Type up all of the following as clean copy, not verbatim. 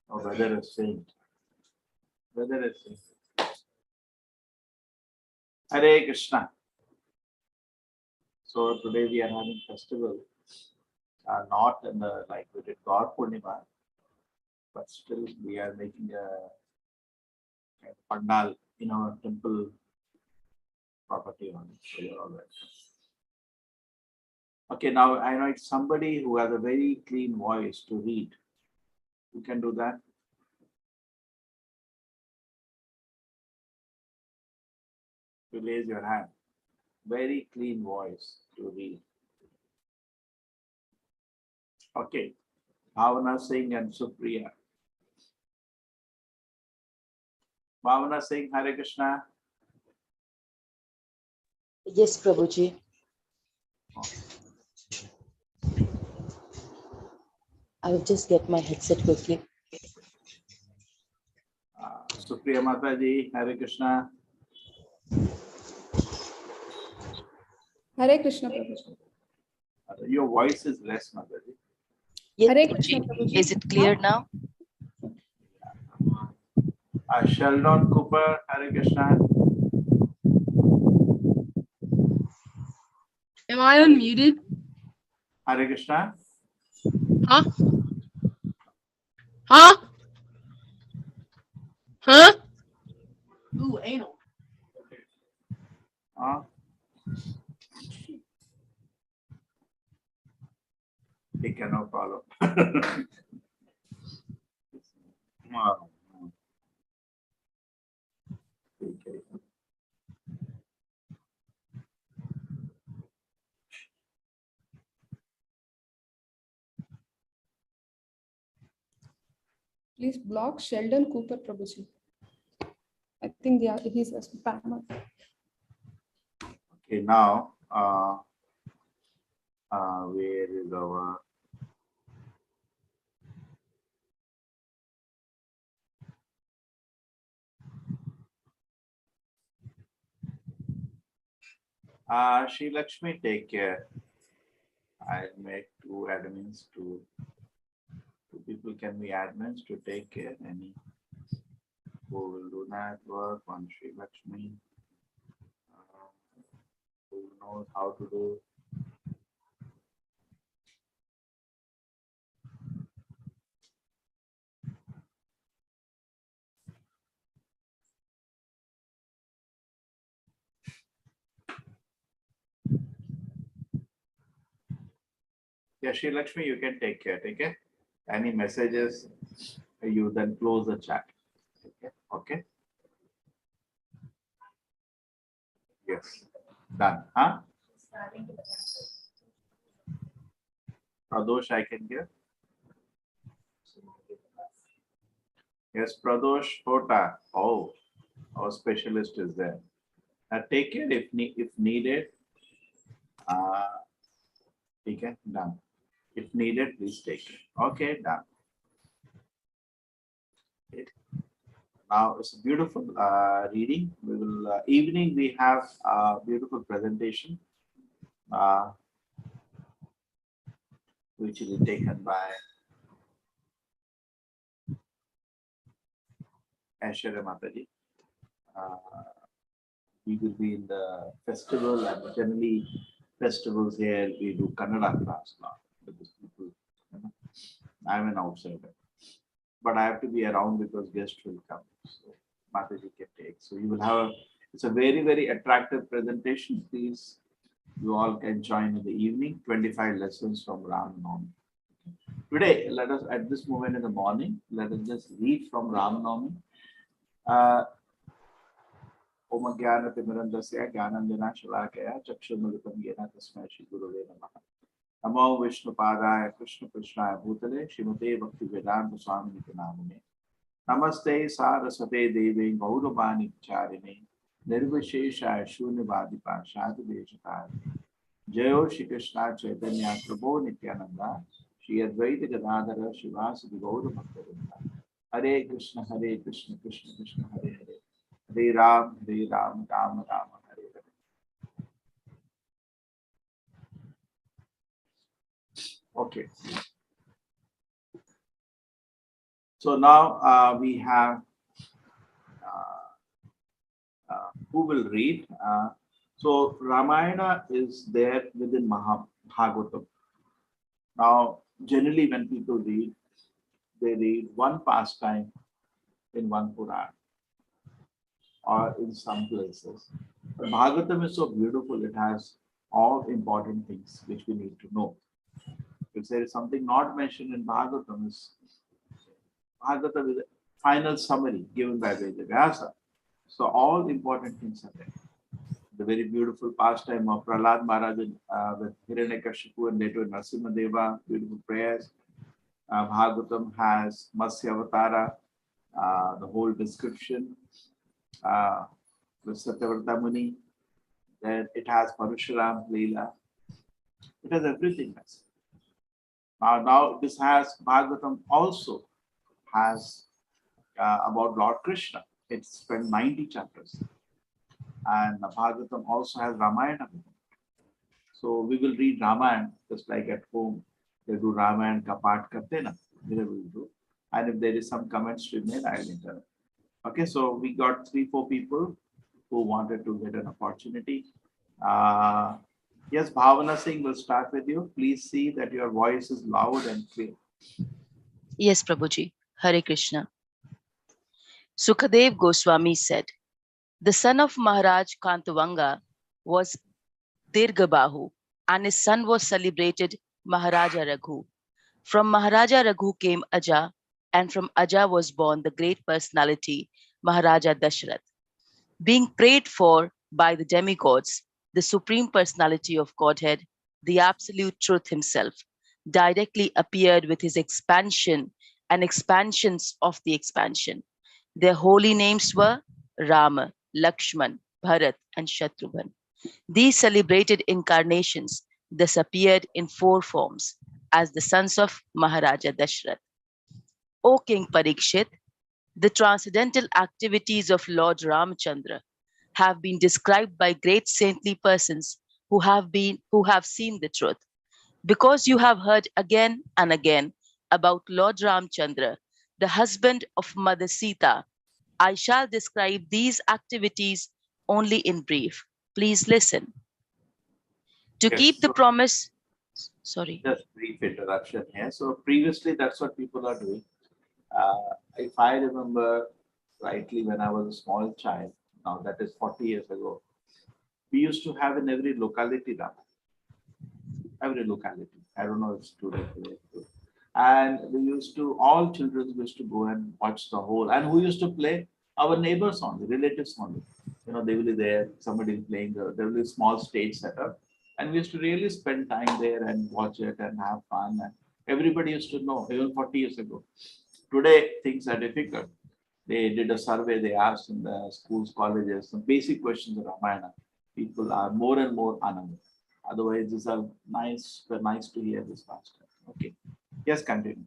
Oh, weather is changed. Weather is changed. Hare Krishna. So today we are having festival. Not in the like we did God Purnima, but still we are making a pandal in our temple property on it. So you're all right. Okay, now I know it's somebody who has a very clean voice to read. You can do that. You raise your hand. Very clean voice to read. Okay. Bhavana Singh and Supriya. Bhavana Singh, Hare Krishna. Yes, Prabhuji. I will just get my headset quickly. Supriya Mataji, Hare Krishna. Hare Krishna, Prabhuji. Your voice is less, Mataji. Yes, Hare Krishna, Prabhuji. is it clear now? Sheldon Cooper, Hare Krishna. Am I unmuted? Hare Krishna. Huh? Huh? Huh? Ooh, anal. He cannot follow. Okay. Please block Sheldon Cooper, Prabhuji. I think he's a spammer. Okay, now where is our Shri Lakshmi, take care. I'll make two admins to two people can be admins to take care. Any who will do that work on Shri Lakshmi, who knows how to do. Yeah, Shri Lakshmi, you can take care. Take care. Any messages, you then close the chat. Okay. Okay. Yes. Done. Huh? Pradosh, I can hear. Yes, Pradosh Hota. Oh, our specialist is there. Take care if needed. Okay, done. If needed, please take it. Okay, done. Okay. Now it's a beautiful reading. We will evening we have a beautiful presentation, which will be taken by Aishwarya Mataji. We will be in the festival, and generally festivals here we do Kannada class now. With these people, you know. I'm an outsider, but I have to be around because guests will come. So Mataji can take. So you will have it's a very attractive presentation. Please, you all can join in the evening. 25 lessons from Rama Navami. Today, let us at this moment in the morning, let us just read from Rama Navami. Om Jnana Timirandasya Jnananjana Shalakaya Chakshurmilitam Yena Tasmai Shri Gurave Namaha. Namo Vishnu Padaya Krishna Krishnaya Bhutale Srimate Bhakti Vedanta Swami Namane. Namaste Saraswate Devi Gauravani Charine Nirvishesha Shunyavadi Pashad Deshakari. Jayo Shri Krishna Chaitanya Prabhu Nityananda Shri Advaita Gadadhara Shivasadi Gaura Bhaktavinda. Hare Krishna Krishna Krishna Hare Hare. Hare Ram, Ram Rama, Hare Hare. Okay. So now we have who will read. So Ramayana is there within Bhagavatam. Now, generally when people read, they read one pastime in one Puran or in some places. But Bhagavatam is so beautiful, it has all important things which we need to know. If there is something not mentioned in Bhagavatam, Bhagavatam is a final summary given by Vedavyasa. So all important things are there. The very beautiful pastime of Prahlad Maharaj with Hiranyakashipu and later Narasimha, beautiful prayers. Bhagavatam has Matsya Avatara, the whole description with Satyavrata Muni. Then it has Parashuram Leela. It has everything. Now this has Bhagavatam also has about Lord Krishna. It's spent 90 chapters. And Bhagavatam also has Ramayana. So we will read Ramayana just like at home. They do Ramayana Kapat Kartena. Here we will do. And if there is some comments to be made, I will interrupt. Okay, so we got 3-4 people who wanted to get an opportunity. Yes, Bhavana Singh, will start with you. Please see that your voice is loud and clear. Yes, Prabhuji. Hare Krishna. Sukadev Goswami said, the son of Maharaj Kantavanga was Dirghabahu, and his son was celebrated Maharaja Raghu. From Maharaja Raghu came Aja, and from Aja was born the great personality Maharaja Dashrath. Being prayed for by the demigods, the supreme personality of Godhead, the absolute truth himself, directly appeared with his expansion and expansions of the expansion. Their holy names were Rama, Lakshman, Bharat, and Shatrughan. These celebrated incarnations thus appeared in 4 forms as the sons of Maharaja Dashrath. O King Parikshit, the transcendental activities of Lord Ramchandra have been described by great saintly persons who have seen the truth. Because you have heard again and again about Lord Ramchandra, the husband of Mother Sita, I shall describe these activities only in brief. Please listen. To Yes, keep the so promise, sorry. just brief interruption here. So previously, that's what people are doing. If I remember rightly, when I was a small child, now that is 40 years ago, we used to have in every locality Rama. Every locality. I don't know if it's today. And we used to, all children used to go and watch the whole. And who used to play? Our neighbors only, relatives only. You know, they will be there, somebody is playing, there will be a small stage setup. And we used to really spend time there and watch it and have fun. And everybody used to know, even 40 years ago. Today, things are difficult. They did a survey, they asked in the schools, colleges, some basic questions of Ramayana. People are more and more unaware. Otherwise, these are nice to hear this past. Okay. Yes, continue.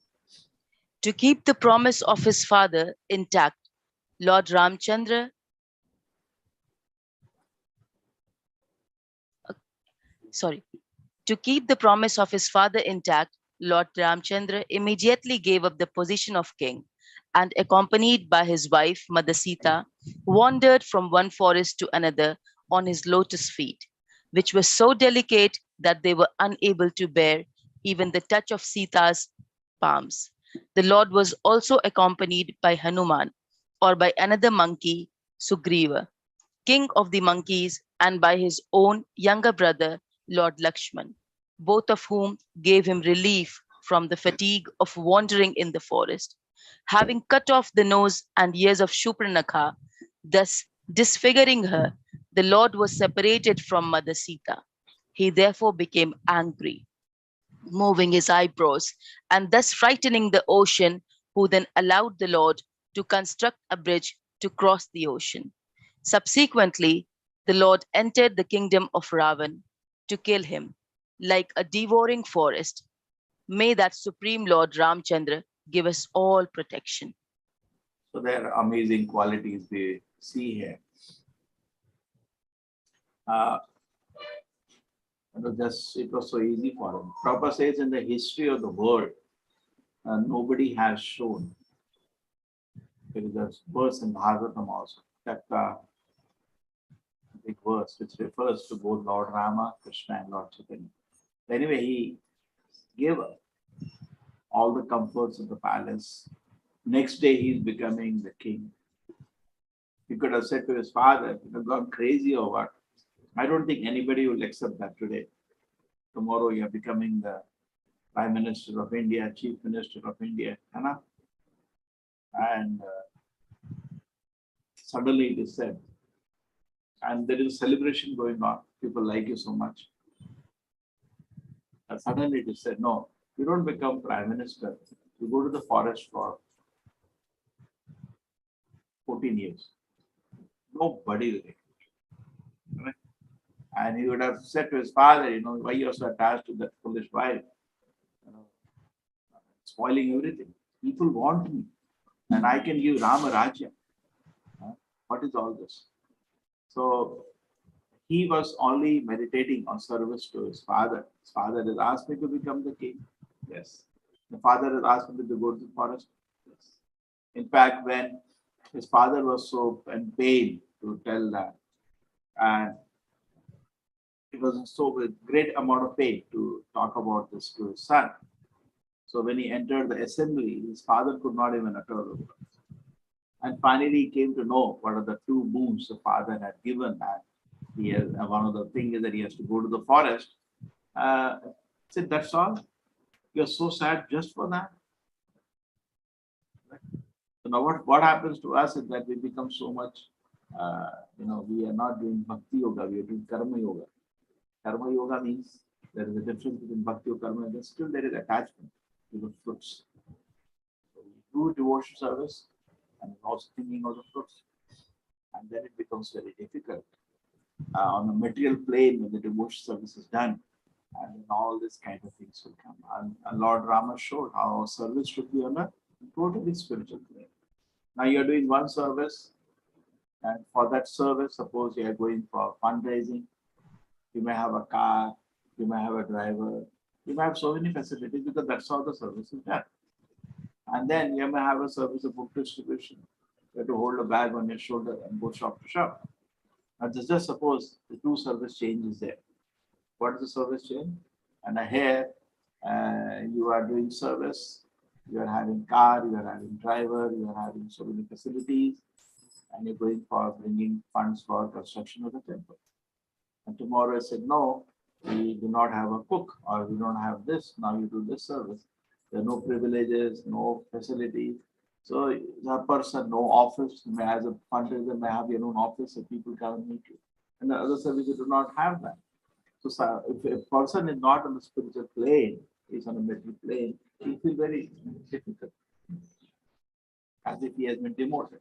To keep the promise of his father intact, Lord Ramchandra To keep the promise of his father intact, Lord Ramchandra immediately gave up the position of king and, accompanied by his wife Mother Sita, wandered from one forest to another on his lotus feet, which were so delicate that they were unable to bear even the touch of Sita's palms. The Lord was also accompanied by Hanuman, or by another monkey, Sugriva, king of the monkeys, and by his own younger brother, Lord Lakshman, both of whom gave him relief from the fatigue of wandering in the forest. Having cut off the nose and ears of Shupranakha, thus disfiguring her, the Lord was separated from Mother Sita. He therefore became angry, moving his eyebrows and thus frightening the ocean, who then allowed the Lord to construct a bridge to cross the ocean. Subsequently, the Lord entered the kingdom of Ravan to kill him, like a devouring forest. May that Supreme Lord Ramchandra give us all protection. So there are amazing qualities we see here. It was so easy for him. Prabhupada says in the history of the world, nobody has shown There is a verse in Bhagavatam also, that big verse which refers to both Lord Rama, Krishna, and Lord Chaitanya. Anyway, he gave all the comforts of the palace. Next day, he is becoming the king. He could have said to his father, "You have gone crazy or what?" I don't think anybody will accept that today. Tomorrow, you are becoming the Prime Minister of India, Chief Minister of India, and suddenly it is said, and there is a celebration going on. People like you so much. And suddenly it is said, no, you don't become Prime Minister. You go to the forest for 14 years. Nobody will take it. Right? And he would have said to his father, why you are so attached to that foolish wife? Spoiling everything. People want me. And I can give Rama Rajya. What is all this? So he was only meditating on service to his father. His father has asked me to become the king. Yes. The father has asked me to go to the forest. Yes. In fact, when his father was so in pain to tell that, and it was so with great amount of pain to talk about this to his son. So when he entered the assembly, his father could not even utter the word. And finally, he came to know what are the two boons the father had given. And he has, one of the things is that he has to go to the forest. Said, that's all? You're so sad just for that? So now what happens to us is that we become so much, we are not doing bhakti yoga, we are doing karma yoga. Karma yoga means there is a difference between bhakti or karma, but still there is attachment to the fruits. So we do devotion service and also thinking of the fruits. And then it becomes very difficult. On a material plane, when the devotion service is done, and then all these kind of things will come. And Lord Rama showed how service should be on a totally spiritual plane. Now you are doing one service, and for that service, suppose you are going for fundraising, you may have a car, you may have a driver, you may have so many facilities because that's how the service is done. And then you may have a service of book distribution. You have to hold a bag on your shoulder and go shop to shop. Now just suppose the two service change is there. What is the service change? And here you are doing service, you are having car, you are having driver, you are having so many facilities, and you're going for bringing funds for construction of the temple. And tomorrow I said, no, we do not have a cook, or we don't have this, now you do this service. There are no privileges, no facilities. So the person, no office, as a fundraiser, may have your own office, so people come and meet you. And the other services do not have that. So if a person is not on the spiritual plane, is on a material plane, he feels very difficult, as if he has been demoted.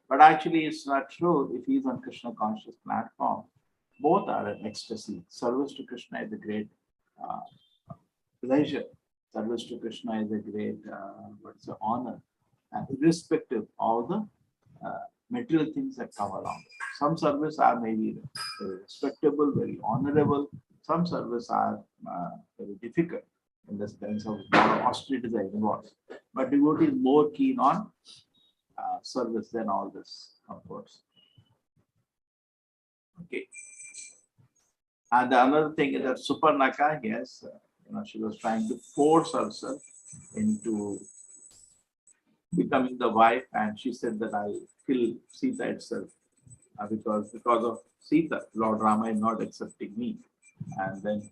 But actually, it's not true. If he is on Krishna conscious platform, both are an ecstasy. Service to Krishna is a great pleasure. Service to Krishna is a great, what's the honor, and irrespective of the material things that come along. Some service are maybe very respectable, very honorable. Some service are very difficult in the sense of austerities are involved. But devotee is more keen on service than all this comforts. Okay. And the another thing is that Suparnaka, yes, she was trying to force herself into becoming the wife, and she said that I'll kill Sita itself because of Sita, Lord Rama is not accepting me, and then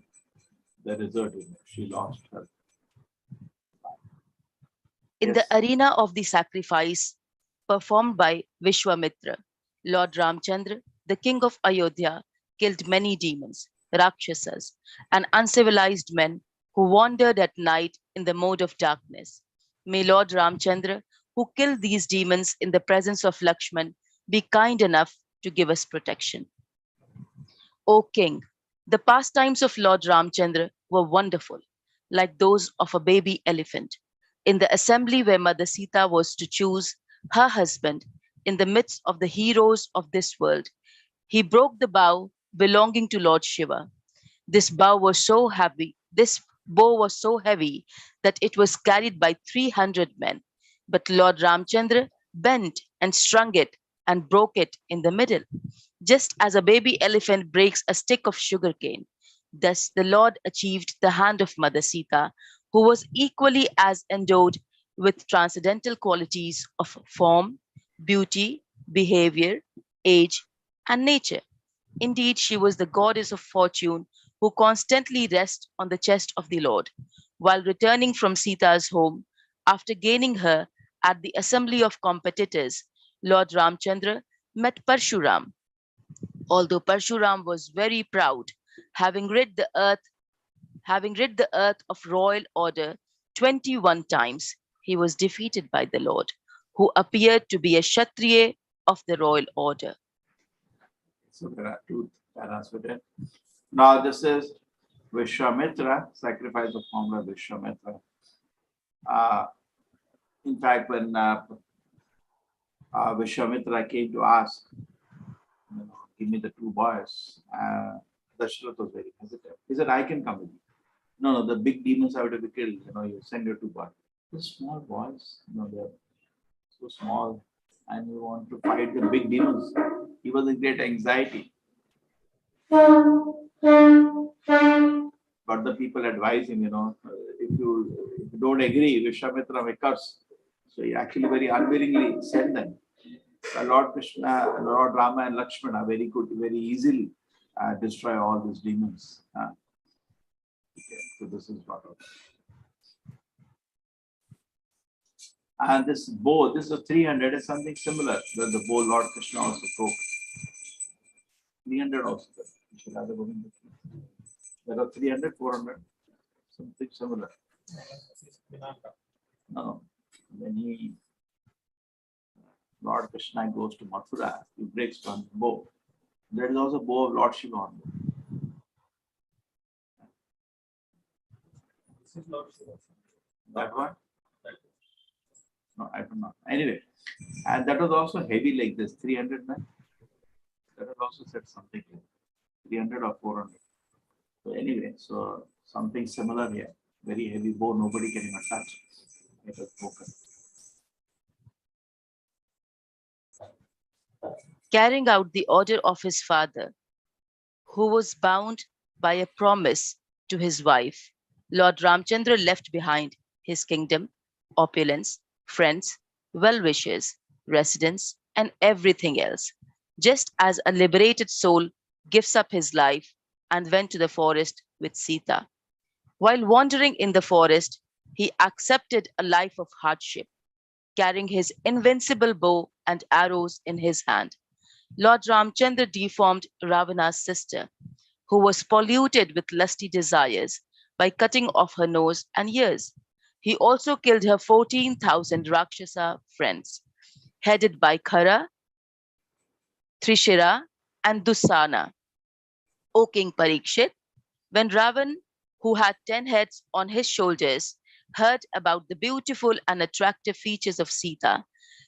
the result is she lost her. In Yes. the arena of the sacrifice performed by Vishwamitra, Lord Ramchandra, the king of Ayodhya, killed many demons, Rakshasas, and uncivilized men who wandered at night in the mode of darkness. May Lord Ramchandra, who killed these demons in the presence of Lakshman, be kind enough to give us protection. O king, the pastimes of Lord Ramchandra were wonderful, like those of a baby elephant. In the assembly where Mother Sita was to choose her husband in the midst of the heroes of this world, he broke the bow belonging to Lord Shiva. This bow was so heavy, this bow was so heavy that it was carried by 300 men. But Lord Ramchandra bent and strung it and broke it in the middle, just as a baby elephant breaks a stick of sugarcane. Thus, the Lord achieved the hand of Mother Sita, who was equally as endowed with transcendental qualities of form, beauty, behavior, age, and nature. Indeed, she was the goddess of fortune who constantly rests on the chest of the Lord. While returning from Sita's home, after gaining her at the assembly of competitors, Lord Ramchandra met Parshuram. Although Parshuram was very proud, having rid the earth, having rid the earth of royal order 21 times, he was defeated by the Lord, who appeared to be a Kshatriya of the royal order. So there are two paras with it. Now this is Vishwamitra, sacrifice of formula Vishwamitra. In fact, when Vishwamitra came to ask, give me the two boys, Dashrath was very hesitant. He said, I can come with you. No, the big demons have to be killed. You send your two boys. The small boys, they're so small, and you want to fight the big demons. He was in great anxiety. But the people advise him, if you don't agree, Vishwamitra may curse. So he actually very unwillingly sent them. Lord Krishna, Lord Rama and Lakshmana very good, very easily destroy all these demons. Okay, so this is what. And this bow, this is 300, is something similar. The bow Lord Krishna also broke. 300 also. There are 300, 400, something similar. No, when Lord Krishna goes to Mathura, he breaks one bow. There is also bow of Lord Shiva on that one? No, I don't know. Anyway, and that was also heavy like this, 300 men. That was also said something like 300 or 400. So anyway, so something similar here. Very heavy bow, nobody can even touch. It was broken. Carrying out the order of his father, who was bound by a promise to his wife, Lord Ramchandra left behind his kingdom, opulence, friends, well-wishers, residents, and everything else, just as a liberated soul gives up his life and went to the forest with Sita. While wandering in the forest, he accepted a life of hardship, carrying his invincible bow and arrows in his hand. Lord Ramchandra deformed Ravana's sister, who was polluted with lusty desires, by cutting off her nose and ears. He also killed her 14,000 Rakshasa friends, headed by Khara, Trishira, and Dusana. O King Parikshit, when Ravan, who had 10 heads on his shoulders, heard about the beautiful and attractive features of Sita,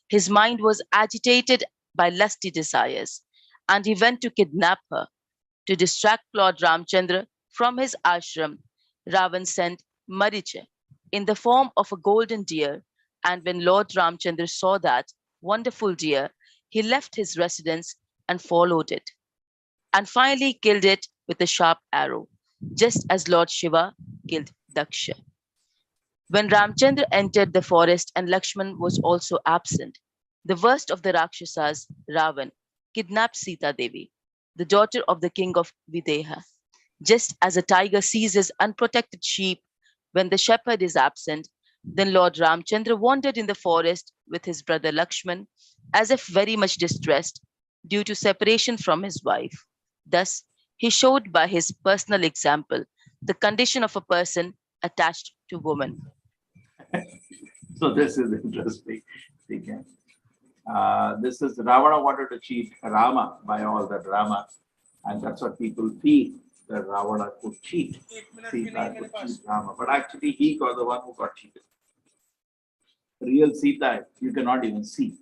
his mind was agitated by lusty desires, and he went to kidnap her. To distract Lord Ramchandra from his ashram, Ravan sent Maricha in the form of a golden deer, and when Lord Ramchandra saw that wonderful deer, he left his residence and followed it, and finally killed it with a sharp arrow, just as Lord Shiva killed Daksha. When Ramchandra entered the forest and Lakshman was also absent, the worst of the Rakshasas, Ravan, kidnapped Sita Devi, the daughter of the king of Videha. Just as a tiger seizes unprotected sheep when the shepherd is absent, then Lord Ramchandra wandered in the forest with his brother Lakshman, as if very much distressed due to separation from his wife. Thus, he showed by his personal example the condition of a person attached to woman. So this is interesting. Okay. This is Ravana wanted to cheat Rama by all that Rama, and that's what people feel, that Ravana could cheat Sita, could cheat Rama, but actually he got the one who got cheated. Real Sita you cannot even see,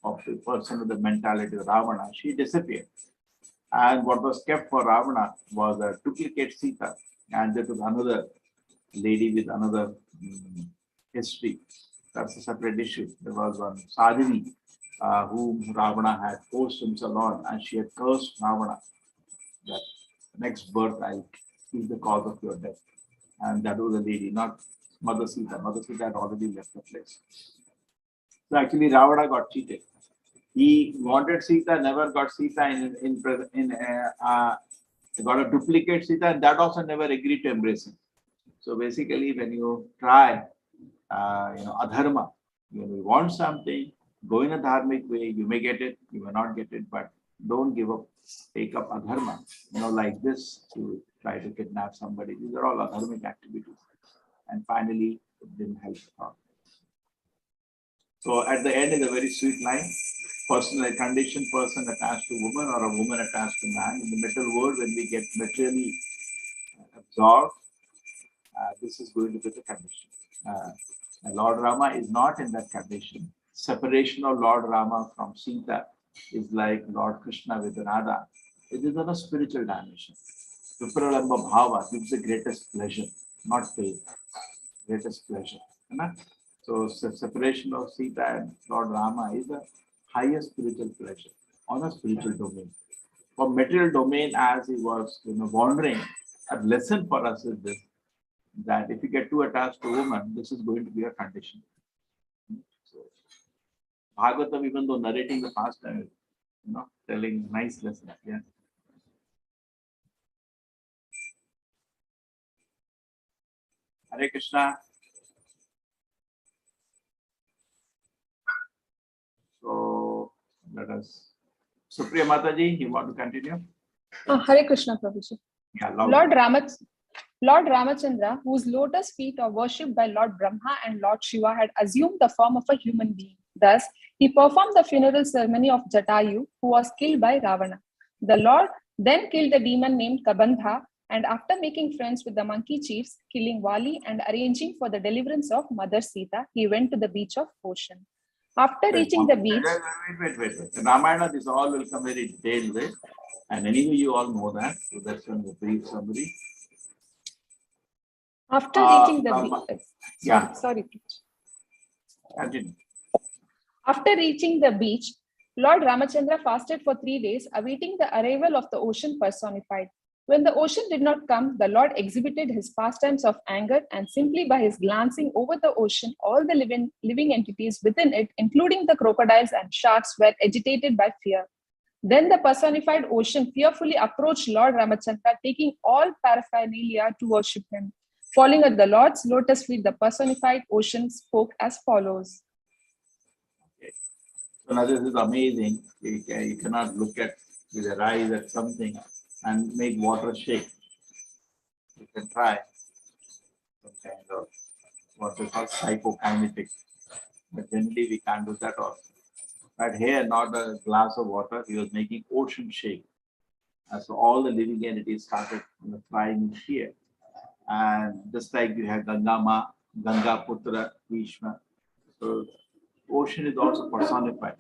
of the person with the mentality of Ravana. She disappeared, and what was kept for Ravana was a duplicate Sita, and there was another lady with another history. that's a separate issue. There was one Sadhini whom Ravana had forced himself on, and she had cursed Ravana that next birth I'll is the cause of your death. And that was a lady, not Mother Sita. Mother Sita had already left the place. So actually, Ravana got cheated. He wanted Sita, never got Sita got a duplicate Sita, and that also never agreed to embrace him. So basically, when you try, adharma, when you want something, go in a dharmic way, you may get it, you may not get it, but don't give up, take up adharma, like this, to try to kidnap somebody. These are all adharmic activities. And finally, it didn't help at all. So at the end is a very sweet line. Person, a conditioned person attached to woman or a woman attached to man. In the material world, when we get materially absorbed, this is going to be the condition. Lord Rama is not in that condition. Separation of Lord Rama from Sita is like Lord Krishna with Radha. It is on a spiritual dimension. Vipralamba Bhava gives the greatest pleasure, not pain. Greatest pleasure. So separation of Sita and Lord Rama is the highest spiritual pleasure on a spiritual domain. For material domain, as he was wandering, a lesson for us is this, that if you get too attached to a woman, this is going to be a condition. So Bhagavatam, even though narrating the past time, telling nice lessons. Yeah. Hare Krishna. So let us. Supriya Mataji, you want to continue? Hare Krishna, Prabhuji. Yeah, Lord Ramachandra, whose lotus feet are worshipped by Lord Brahma and Lord Shiva, had assumed the form of a human being. Thus, he performed the funeral ceremony of Jatayu, who was killed by Ravana. The Lord then killed a demon named Kabandha, and after making friends with the monkey chiefs, killing Vali and arranging for the deliverance of Mother Sita, he went to the beach of Ocean. After reaching the beach... Wait. In Ramayana, this all will come very detailed way. And anyway, you all know that. So that's a brief summary. After reaching the beach... Yeah. Sorry. Continue. After reaching the beach, Lord Ramachandra fasted for 3 days, awaiting the arrival of the ocean personified. When the ocean did not come, the Lord exhibited his pastimes of anger, and simply by his glancing over the ocean, all the living entities within it, including the crocodiles and sharks, were agitated by fear. Then the personified ocean fearfully approached Lord Ramachandra, taking all paraphernalia to worship him. Falling at the Lord's lotus feet, the personified ocean spoke as follows. Okay. So now this is amazing. You cannot look at with your eyes at something and make water shake. You can try some kind of what is called psychokinetic, but generally we can't do that also. But here, not a glass of water, he was making ocean shake. And so all the living entities started flying in fear. And just like you have Ganga Ma, Ganga Putra, Vishma. So ocean is also personified.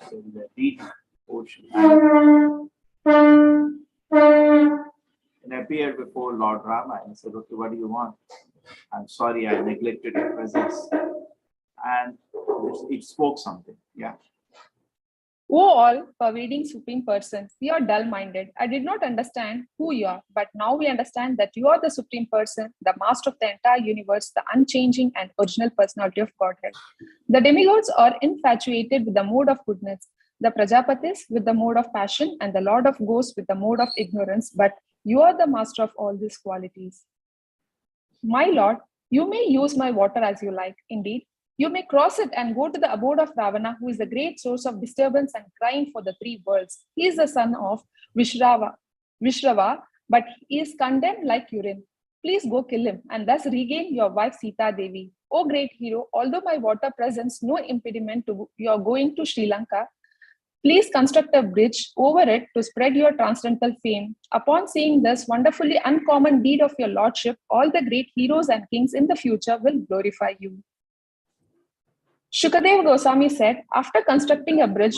So the deep ocean. And appeared before Lord Rama and said, okay, what do you want? I'm sorry, I neglected your presence. And it spoke something. Yeah. O all pervading Supreme Person, we are dull-minded. I did not understand who you are, but now we understand that you are the Supreme Person, the Master of the entire universe, the unchanging and original personality of Godhead. The demigods are infatuated with the mode of goodness, the Prajapatis with the mode of passion, and the Lord of Ghosts with the mode of ignorance, but you are the master of all these qualities. My Lord, you may use my water as you like. Indeed, you may cross it and go to the abode of Ravana, who is the great source of disturbance and crying for the 3 worlds. He is the son of Vishrava, but he is condemned like urine. Please go kill him and thus regain your wife Sita Devi. O great hero, although my water presents no impediment to your going to Sri Lanka, please construct a bridge over it to spread your transcendental fame. Upon seeing this wonderfully uncommon deed of your lordship, all the great heroes and kings in the future will glorify you. Shukadeva Goswami said, after constructing a bridge...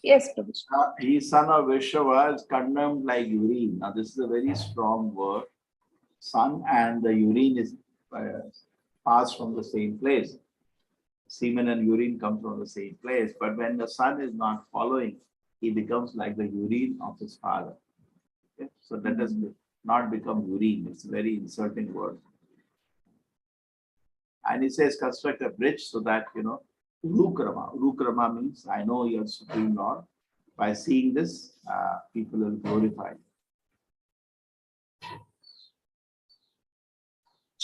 Yes, Prabhuji. His son of Vishrava is condemned like urine. Now, this is a very strong word. Son and the urine is passed from the same place. semen and urine comes from the same place. But when the son is not following, he becomes like the urine of his father. Okay? So that does not become urine. It's a very insulting word. And he says, construct a bridge so that, Rukrama. Rukrama means, I know you're Supreme Lord. By seeing this, people will glorify you.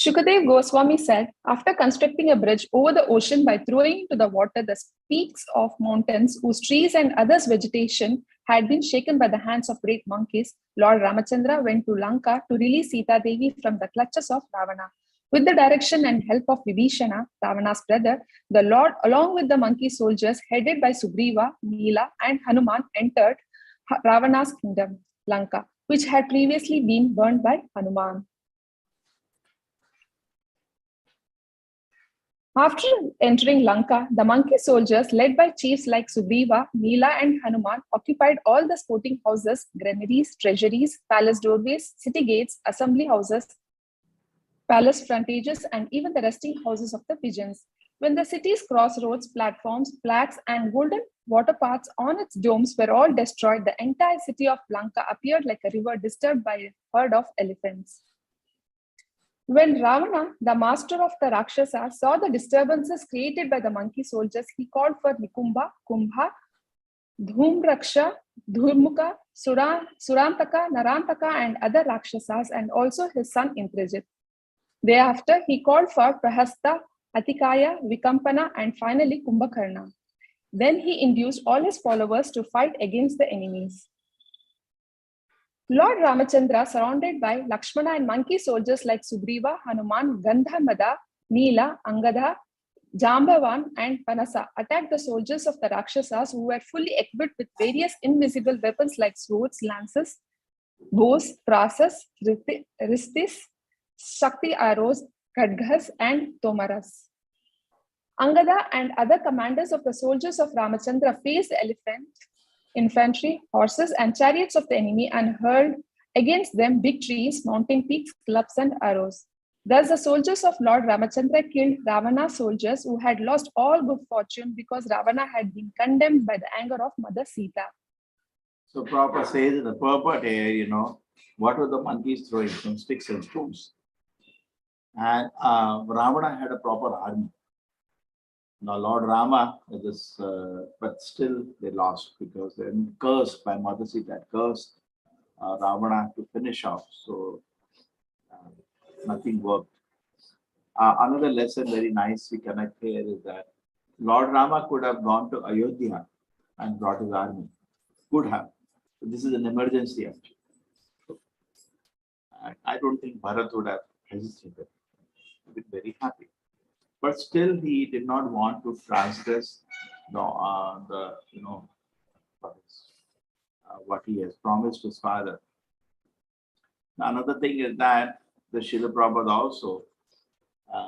Shukadev Goswami said, after constructing a bridge over the ocean by throwing into the water the peaks of mountains whose trees and others vegetation had been shaken by the hands of great monkeys, Lord Ramachandra went to Lanka to release Sita Devi from the clutches of Ravana. With the direction and help of Vibhishana, Ravana's brother, the Lord, along with the monkey soldiers headed by Sugriva, Neela, and Hanuman, entered Ravana's kingdom, Lanka, which had previously been burned by Hanuman. After entering Lanka, the monkey soldiers, led by chiefs like Sugriva, Neela, and Hanuman, occupied all the sporting houses, granaries, treasuries, palace doorways, city gates, assembly houses, palace frontages, and even the resting houses of the pigeons. When the city's crossroads, platforms, flags, and golden water paths on its domes were all destroyed, the entire city of Lanka appeared like a river disturbed by a herd of elephants. When Ravana, the master of the Rakshasas, saw the disturbances created by the monkey soldiers, he called for Nikumba, Kumbha, Dhumraksha, Dhurmukha, Surantaka, Narantaka, and other Rakshasas, and also his son Indrajit. Thereafter, he called for Prahasta, Atikaya, Vikampana, and finally Kumbhakarna. Then he induced all his followers to fight against the enemies. Lord Ramachandra, surrounded by Lakshmana and monkey soldiers like Sugriva, Hanuman, Gandhamada, Neela, Angada, Jambavan, and Panasa, attacked the soldiers of the Rakshasas who were fully equipped with various invisible weapons like swords, lances, bows, prasas, ristis, Shakti arrows, Khadgas, and Tomaras. Angada and other commanders of the soldiers of Ramachandra faced the infantry, horses, and chariots of the enemy and hurled against them big trees, mountain peaks, clubs, and arrows. Thus, the soldiers of Lord Ramachandra killed Ravana's soldiers who had lost all good fortune because Ravana had been condemned by the anger of Mother Sita. So Prabhupada says in the purport here, what were the monkeys throwing? Some sticks and stones. And Ravana had a proper army. Now Lord Rama, but still they lost because they were cursed by Mother Sita, cursed Ravana to finish off. So nothing worked. Another lesson, very nice, we connect here is that Lord Rama could have gone to Ayodhya and brought his army. Could have. But this is an emergency actually. I don't think Bharat would have hesitated. He'd been very happy. But still, he did not want to transgress what he has promised his father. Another thing is that the Srila Prabhupada also,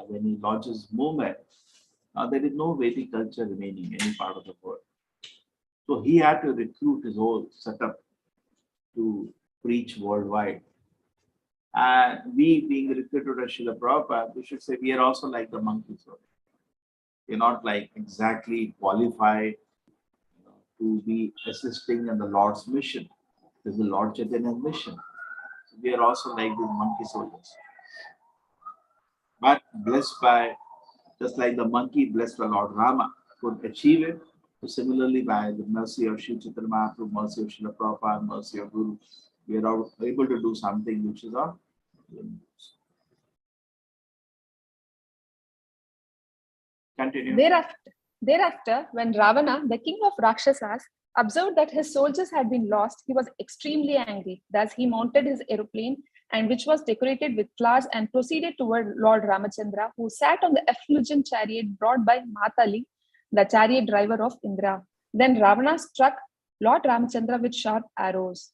when he launches movement, there is no Vedic culture remaining in any part of the world. So he had to recruit his whole setup to preach worldwide. And we, being recruited as Srila Prabhupada, we should say we are also like the monkeys. We're not like exactly qualified to be assisting in the Lord's mission. This is the Lord Chaitanya's mission. So we are also like these monkey soldiers. But blessed by, just like the monkey blessed by Lord Rama could achieve it, so similarly by the mercy of Sri Chaitanya Mahaprabhu, mercy of Srila Prabhupada, mercy of Guru, we are able to do something which is our limits. Continue. Thereafter, when Ravana, the king of Rakshasas, observed that his soldiers had been lost, he was extremely angry. Thus, he mounted his aeroplane, and which was decorated with flowers, and proceeded toward Lord Ramachandra, who sat on the effulgent chariot brought by Matali, the chariot driver of Indra. Then Ravana struck Lord Ramachandra with sharp arrows.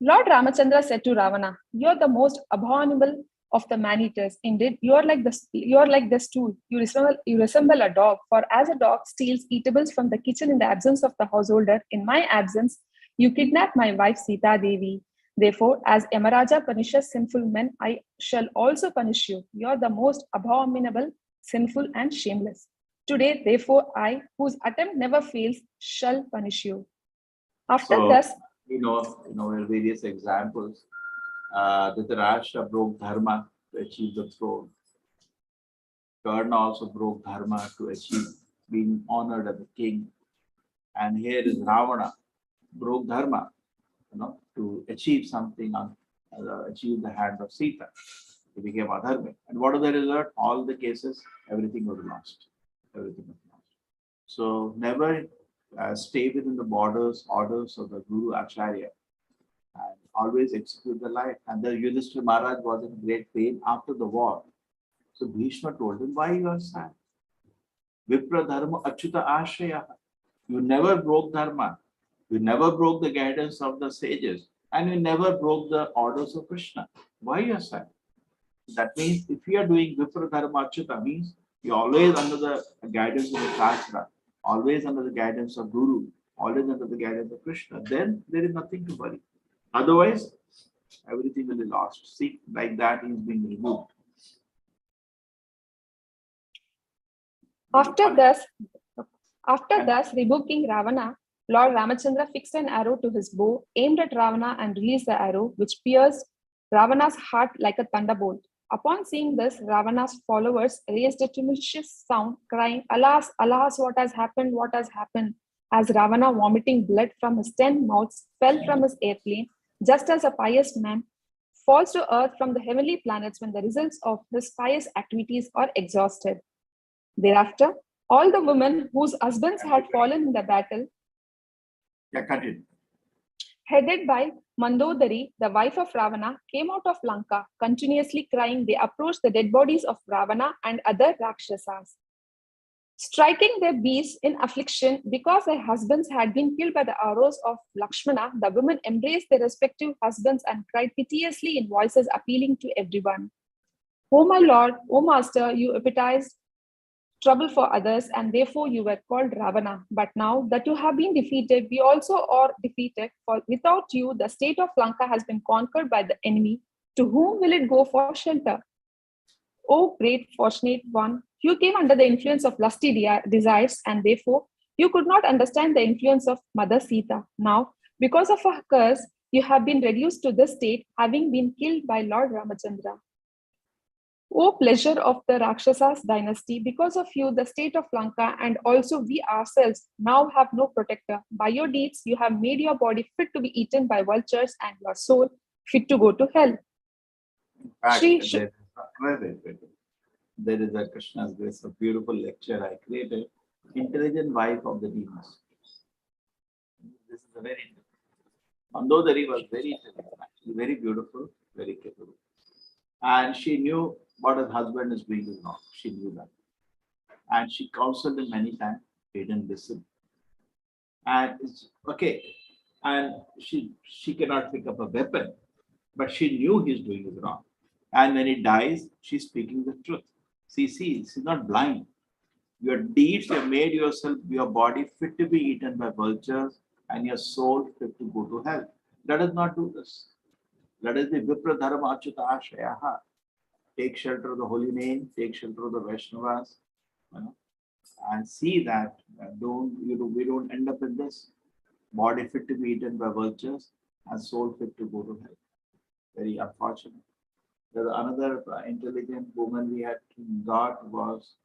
Lord Ramachandra said to Ravana, "You are the most abominable of the man-eaters. Indeed, you are like the stool. You resemble a dog. For as a dog steals eatables from the kitchen in the absence of the householder, in my absence, you kidnap my wife Sita Devi. Therefore, as Yamaraja punishes sinful men, I shall also punish you. You are the most abominable, sinful, and shameless." Today, therefore, I, whose attempt never fails, shall punish you. After So, thus, various examples. Dhritarashtra broke dharma to achieve the throne. Karna also broke dharma to achieve being honored as a king. And here is Ravana broke dharma, to achieve something achieve the hand of Sita. He became adharmic. And what is the result? All the cases, everything was lost. Everything was lost. So never stay within the orders of the Guru Acharya, and always execute the life. And the Yudhishthira Maharaj was in great pain after the war. So Bhishma told him, why you are sad? Vipra dharma achyuta ashraya. You never broke dharma. You never broke the guidance of the sages. And you never broke the orders of Krishna. Why you are sad? That means if you are doing Vipra dharma achyuta, means you are always under the guidance of the Shastra, always under the guidance of Guru, always under the guidance of Krishna, then there is nothing to worry. Otherwise, everything will be lost. See, like that is being removed. after thus rebuking Ravana, Lord Ramachandra fixed an arrow to his bow, aimed at Ravana, and released the arrow, which pierced Ravana's heart like a thunderbolt. Upon seeing this, Ravana's followers raised a tumultuous sound, crying, Alas, alas, what has happened, what has happened? As Ravana, vomiting blood from his 10 mouths, fell from his airplane, just as a pious man falls to earth from the heavenly planets when the results of his pious activities are exhausted. Thereafter, all the women whose husbands had fallen in the battle, Continue. headed by Mandodari, the wife of Ravana, came out of Lanka, continuously crying. They approached the dead bodies of Ravana and other Rakshasas. Striking their beasts in affliction because their husbands had been killed by the arrows of Lakshmana, the women embraced their respective husbands and cried piteously in voices appealing to everyone. O my lord, O master, you appetized trouble for others, and therefore you were called Ravana. But now that you have been defeated, we also are defeated, for without you, the state of Lanka has been conquered by the enemy. To whom will it go for shelter? O great fortunate one, you came under the influence of lusty desires, and therefore you could not understand the influence of Mother Sita. Now, because of a curse, you have been reduced to this state, having been killed by Lord Ramachandra. O pleasure of the Rakshasas dynasty, because of you, the state of Lanka and also we ourselves now have no protector. By your deeds, you have made your body fit to be eaten by vultures and your soul fit to go to hell. In fact, Shri- there is a Krishna's grace, a beautiful lecture I created, Intelligent Wife of the Demons. This is a very Mandodari was very intelligent, actually very beautiful, very capable. And she knew what her husband is doing is wrong. She knew that. And she counseled him many times. He didn't listen. And it's okay. And she cannot pick up a weapon, but she knew he's doing it wrong. And when he dies, she's speaking the truth. See, she's not blind. Your deeds have made yourself, your body fit to be eaten by vultures and your soul fit to go to hell. Let us not do this. Let us be Vipra Dharma Achyuta Ashrayaha. Take shelter of the holy name, take shelter of the Vaishnavas, and see that we don't end up in this. Body fit to be eaten by vultures and soul fit to go to hell. Very unfortunate. There's another intelligent woman we had got was,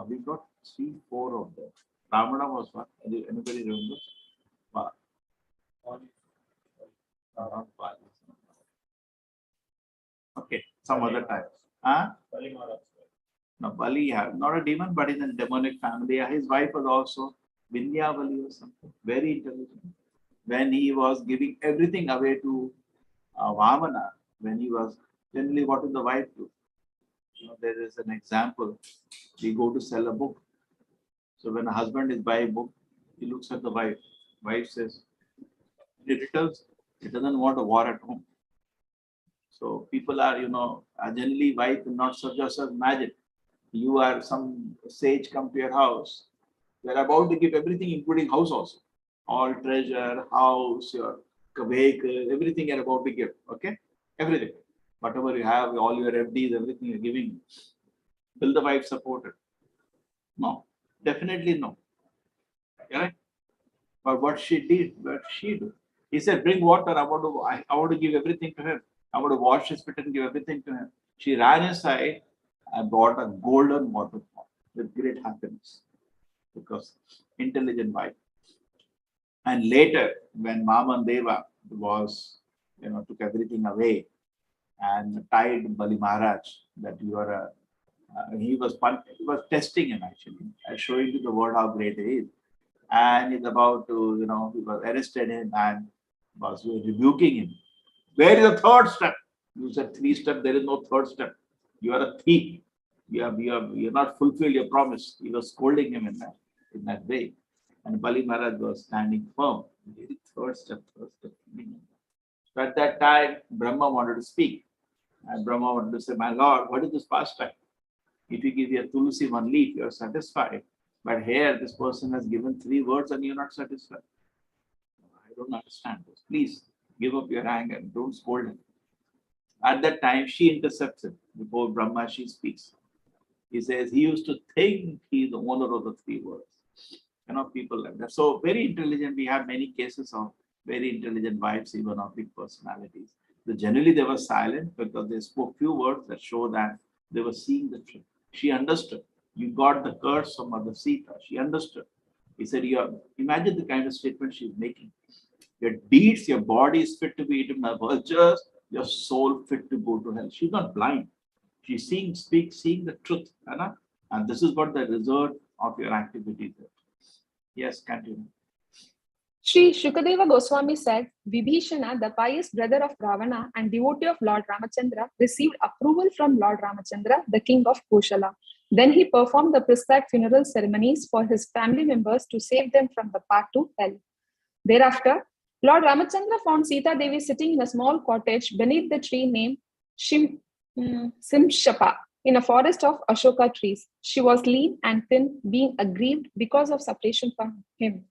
we got 3, 4 of them. Ramana was one. Anybody remember? Okay, some other time. No, Bali, not a demon, but in a demonic family. His wife was also Vindhyavali or something. Very intelligent. When he was giving everything away to Vamana, when he was generally, what did the wife do? There is an example. We go to sell a book. So when a husband is buying a book, he looks at the wife. Wife says, he returns, he doesn't want a war at home. So people are, generally wife will not serve yourself. Imagine, you are some sage come to your house. They're about to give everything, including house also. All treasure, house, your vehicle, everything you're about to give. Okay? Everything. Whatever you have, all your FDs, everything you're giving. Will the wife support it? No, definitely no. Correct? But what she did, he said, bring water. I want to give everything to him. I want to wash his feet and give everything to him. She ran inside and brought a golden waterfall with great happiness because intelligent wife. And later, when Mama Deva was, took everything away and tied Bali Maharaj that you are a, he was testing him actually, and showing you the word how great he is. And he's about to, he was arrested him and was rebuking him. Where is the third step? You said 3 steps, there is no third step. You are a thief. You have not fulfilled your promise. He was scolding him in that way. And Bali Maharaj was standing firm. Third step. So at that time, Brahma wanted to speak. And Brahma wanted to say, my Lord, what is this pastime? If you give your Tulsi 1 leaf, you are satisfied. But here, this person has given 3 words and you're not satisfied. I don't understand this. Please give up your anger. Don't scold him. At that time, she intercepts him. Before Brahma, she speaks. He says he used to think he's the owner of the 3 words. People like that. So very intelligent. We have many cases of very intelligent wives, even of big personalities. So generally, they were silent because they spoke few words that show that they were seeing the truth. She understood. You got the curse from Mother Sita. She understood. He said, imagine the kind of statement she's making. Your deeds, your body is fit to be eaten by vultures, your soul fit to go to hell. She's not blind. She's seeing the truth. And this is what the result of your activity is. Yes, continue. Sri Shukadeva Goswami said, Vibhishana, the pious brother of Ravana and devotee of Lord Ramachandra, received approval from Lord Ramachandra, the king of Koshala. Then he performed the prescribed funeral ceremonies for his family members to save them from the path to hell. Thereafter, Lord Ramachandra found Sita Devi sitting in a small cottage beneath the tree named Simshapa in a forest of Ashoka trees. She was lean and thin, being aggrieved because of separation from him.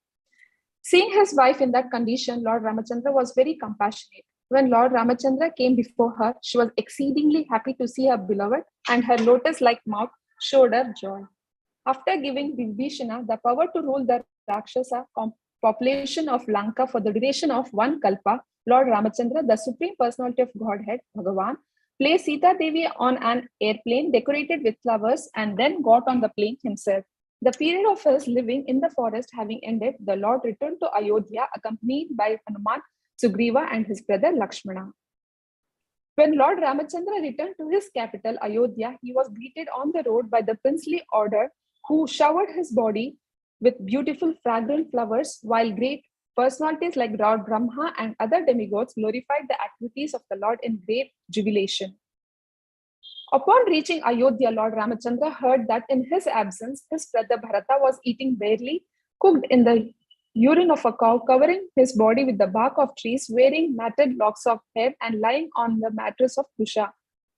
Seeing his wife in that condition, Lord Ramachandra was very compassionate. When Lord Ramachandra came before her, she was exceedingly happy to see her beloved, and her lotus-like mouth showed her joy. After giving Vibhishana the power to rule the Rakshasa population of Lanka for the duration of 1 kalpa, Lord Ramachandra, the Supreme Personality of Godhead, Bhagavan, placed Sita Devi on an airplane decorated with flowers and then got on the plane himself. The period of his living in the forest having ended, the Lord returned to Ayodhya accompanied by Hanuman, Sugriva and his brother Lakshmana. When Lord Ramachandra returned to his capital, Ayodhya, he was greeted on the road by the princely order who showered his body with beautiful fragrant flowers, while great personalities like Lord Brahma and other demigods glorified the activities of the Lord in great jubilation. Upon reaching Ayodhya, Lord Ramachandra heard that in his absence, his brother Bharata was eating barely cooked in the urine of a cow, covering his body with the bark of trees, wearing matted locks of hair, and lying on the mattress of Kusha.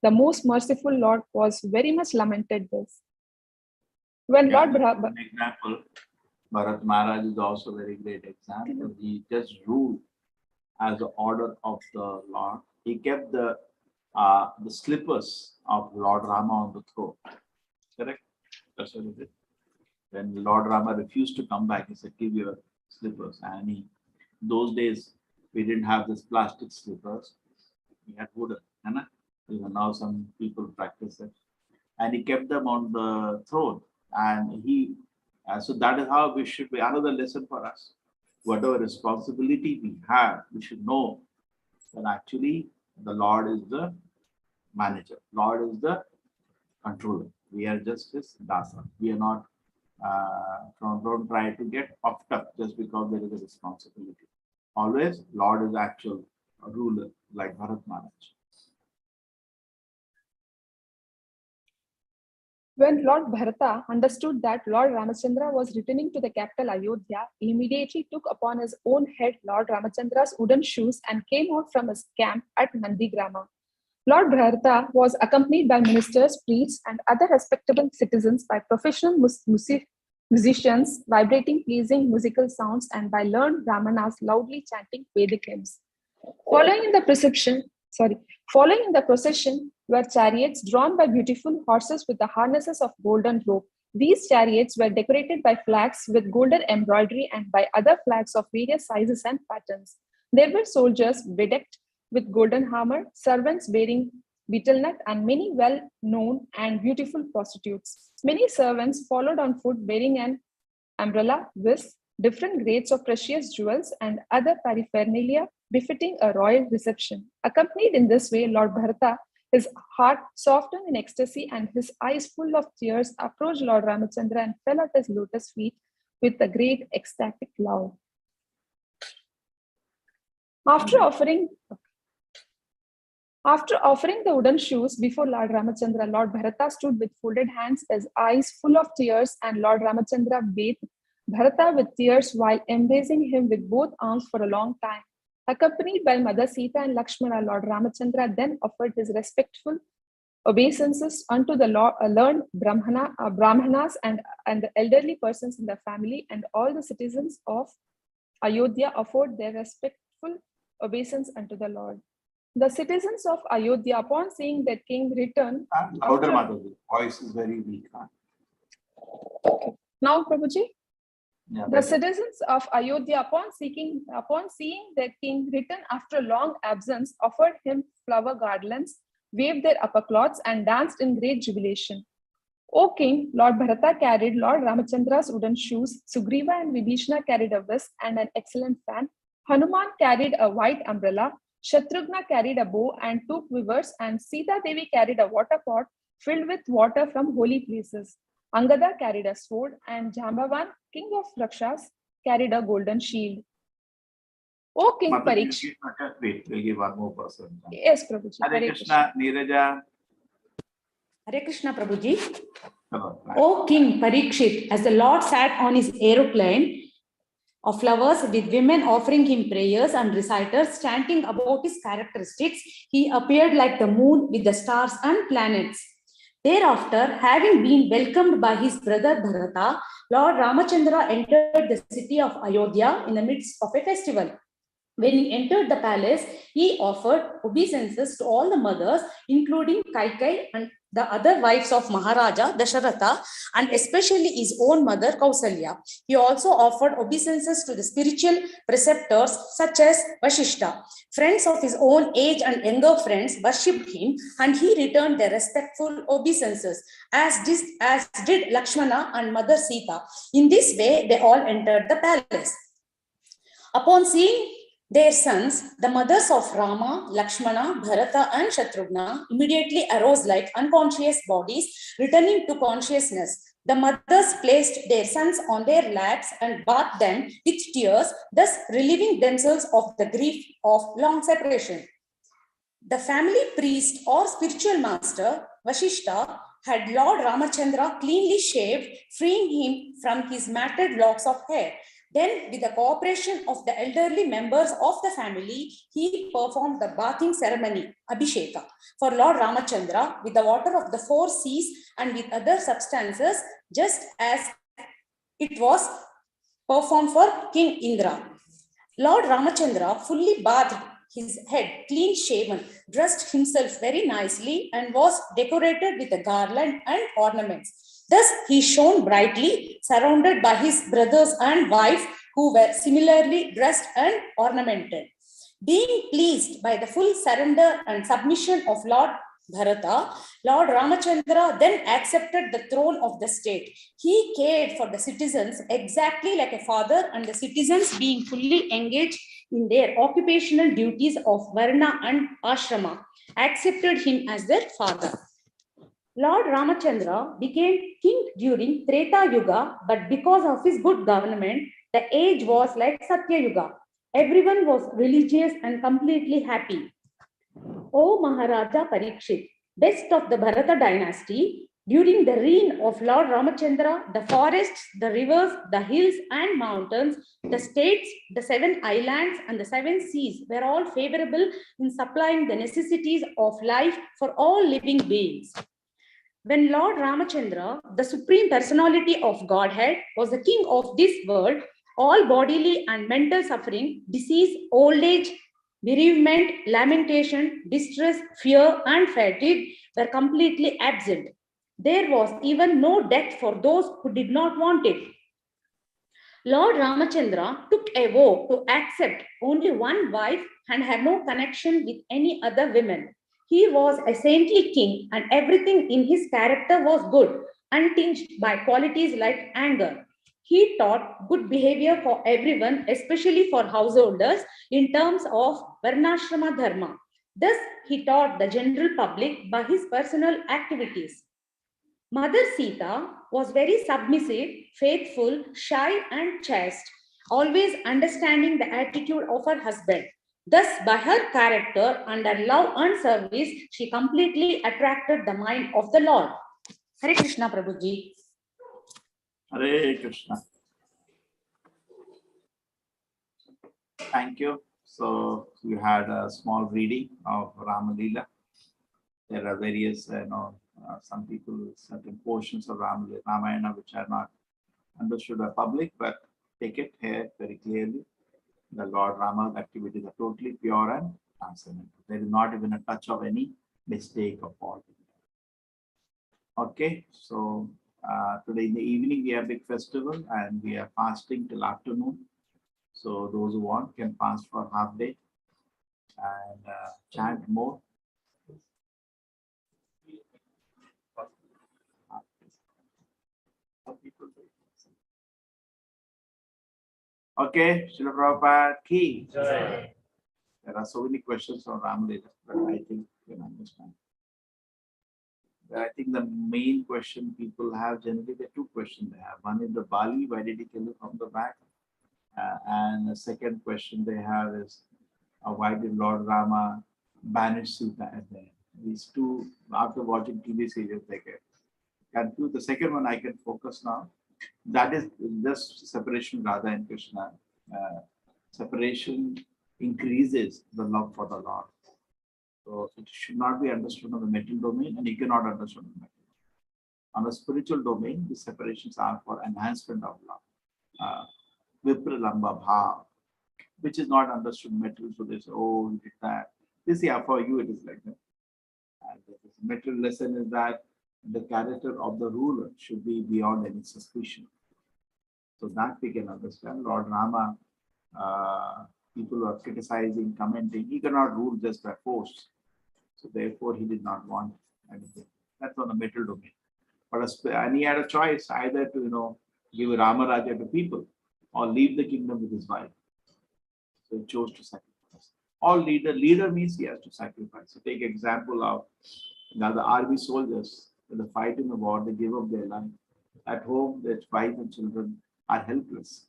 The most merciful Lord was very much lamented this. When Lord Brahma... An example, Bharat Maharaj is also a very great example. He just ruled as the order of the Lord. He kept the slippers of Lord Rama on the throne. Correct? That's what he did. When Lord Rama refused to come back, he said, give your slippers. And those days, we didn't have this plastic slippers. We had wooden. Even now some people practice it. And he kept them on the throne. And so that is how we should be. Another lesson for us. Whatever responsibility we have, we should know that actually the Lord is the manager. Lord is the controller. We are just his dasa. We are not, don't try to get puffed up just because there is a responsibility. Always, Lord is actual ruler, like Bharat Maharaj. When Lord Bharata understood that Lord Ramachandra was returning to the capital Ayodhya, he immediately took upon his own head Lord Ramachandra's wooden shoes and came out from his camp at Nandigrama. Lord Bharata was accompanied by ministers, priests, and other respectable citizens, by professional musicians, vibrating pleasing musical sounds, and by learned brahmanas loudly chanting Vedic hymns. Following in the procession were chariots drawn by beautiful horses with the harnesses of golden rope. These chariots were decorated by flags with golden embroidery and by other flags of various sizes and patterns. There were soldiers bedecked with golden armor, servants bearing betel nut, and many well-known and beautiful prostitutes. Many servants followed on foot bearing an umbrella, whisk, different grades of precious jewels, and other paraphernalia befitting a royal reception. Accompanied in this way, Lord Bharata, his heart softened in ecstasy and his eyes full of tears, approached Lord Ramachandra and fell at his lotus feet with a great ecstatic love. After offering the wooden shoes before Lord Ramachandra, Lord Bharata stood with folded hands, his eyes full of tears, and Lord Ramachandra bathed Bharata with tears while embracing him with both arms for a long time. Accompanied by Mother Sita and Lakshmana, Lord Ramachandra then offered his respectful obeisances unto the learned Brahmanas and the elderly persons in the family, and all the citizens of Ayodhya offered their respectful obeisance unto the Lord. The citizens of Ayodhya, upon seeing their king return, Louder, Mataji. Voice is very weak. Now, Prabhuji. Yeah, The citizens of Ayodhya, upon seeing their king return after a long absence, offered him flower garlands, waved their upper cloths, and danced in great jubilation. O king, Lord Bharata carried Lord Ramachandra's wooden shoes, Sugriva and Vibhishana carried a whisk and an excellent fan, Hanuman carried a white umbrella, Shatrughna carried a bow and 2 quivers, and Sita Devi carried a water pot filled with water from holy places. Angada carried a sword, and Jambavan, king of Rakshas, carried a golden shield. O King Parikshit. Wait, we'll give one more person. Yes, Prabhuji. Hare Krishna, Neeraja. Hare Krishna, Prabhuji. Hello. O King Parikshit, as the Lord sat on his aeroplane of flowers with women offering him prayers and reciters chanting about his characteristics, he appeared like the moon with the stars and planets. Thereafter, having been welcomed by his brother Bharata, Lord Ramachandra entered the city of Ayodhya in the midst of a festival. When he entered the palace, he offered obeisances to all the mothers, including Kaikai and the other wives of Maharaja Dasharatha, and especially his own mother Kausalya. He also offered obeisances to the spiritual preceptors such as Vashishta. Friends of his own age and younger friends worshipped him, and he returned their respectful obeisances, as did Lakshmana and Mother Sita. In this way, they all entered the palace. Upon seeing their sons, the mothers of Rama, Lakshmana, Bharata, and Shatrughna immediately arose like unconscious bodies, returning to consciousness. The mothers placed their sons on their laps and bathed them with tears, thus relieving themselves of the grief of long separation. The family priest or spiritual master, Vashishta, had Lord Ramachandra cleanly shaved, freeing him from his matted locks of hair. Then, with the cooperation of the elderly members of the family, he performed the bathing ceremony, Abhisheka, for Lord Ramachandra with the water of the 4 seas and with other substances, just as it was performed for King Indra. Lord Ramachandra fully bathed his head, clean shaven, dressed himself very nicely, and was decorated with a garland and ornaments. Thus, he shone brightly, surrounded by his brothers and wife, who were similarly dressed and ornamented. Being pleased by the full surrender and submission of Lord Bharata, Lord Ramachandra then accepted the throne of the state. He cared for the citizens exactly like a father, and the citizens, being fully engaged in their occupational duties of Varna and Ashrama, accepted him as their father. Lord Ramachandra became king during Treta Yuga, but because of his good government, the age was like Satya Yuga. Everyone was religious and completely happy. O Maharaja Parikshit, best of the Bharata dynasty, during the reign of Lord Ramachandra, the forests, the rivers, the hills and mountains, the states, the 7 islands and the 7 seas were all favorable in supplying the necessities of life for all living beings. When Lord Ramachandra, the Supreme Personality of Godhead, was the king of this world, all bodily and mental suffering, disease, old age, bereavement, lamentation, distress, fear, and fatigue were completely absent. There was even no death for those who did not want it. Lord Ramachandra took a vow to accept only one wife and have no connection with any other women. He was a saintly king, and everything in his character was good, untinged by qualities like anger. He taught good behavior for everyone, especially for householders, in terms of Varnashrama Dharma. Thus, he taught the general public by his personal activities. Mother Sita was very submissive, faithful, shy, and chaste, always understanding the attitude of her husband. Thus, by her character and her love and service, she completely attracted the mind of the Lord. Hare Krishna, Prabhuji. Hare Krishna. Thank you. So you had a small reading of Rama Leela. There are various, some people, certain portions of Ramayana which are not understood by public, but take it here very clearly. The Lord Rama's activities are totally pure and transcendental. There is not even a touch of any mistake or fault. Okay, so today in the evening we have big festival and we are fasting till afternoon. So those who want can fast for half day and chant more. Okay, Srila Prabhupada ki. There are so many questions on Ram Leela, but I think you can understand. I think the main question people have generally, the two questions they have. One is the Bali, why did he kill it from the back? And the second question they have is, why did Lord Rama banish Sita at the end? These two, after watching TV series, they get confused. The second one I can focus now. That is just separation, Radha and Krishna. Separation increases the love for the Lord. So it should not be understood on the mental domain, and you cannot understand the mental. On the spiritual domain, the separations are for enhancement of love. Vipralamba bhav, which is not understood mental. So they say, oh, you did that. This, yeah, for you it is like that. And the material lesson is that the character of the ruler should be beyond any suspicion. So that we can understand. Lord Rama, people are criticizing, commenting. He cannot rule just by force. So therefore, he did not want anything. That's on the middle domain. But and he had a choice either to give Rama Raja to people or leave the kingdom with his wife. So he chose to sacrifice. All leader means he has to sacrifice. So take example of now the army soldiers. When they fight in the war, they give up their life. At home, their wife and children are helpless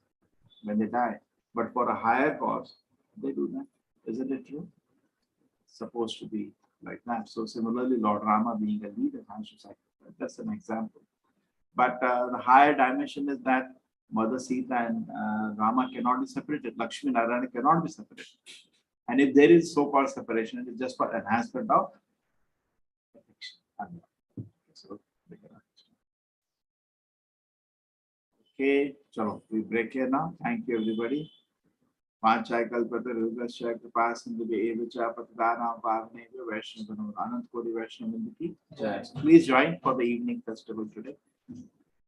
when they die. But for a higher cause, they do that. Isn't it true? It's supposed to be like that. So similarly, Lord Rama being a leader has to sacrifice. That's an example. But the higher dimension is that Mother Sita and Rama cannot be separated. Lakshmi Narayana cannot be separated. And if there is so-called separation, it is just for enhancement of affection. So, okay, chalo, we break here now. Thank you, everybody. Panchai Kalpata Rudasya Kripa Sindhu Evacha Patadana Bhavne Vaishnava Anant Kodi Vaishnava Nindiki. Please join for the evening festival today.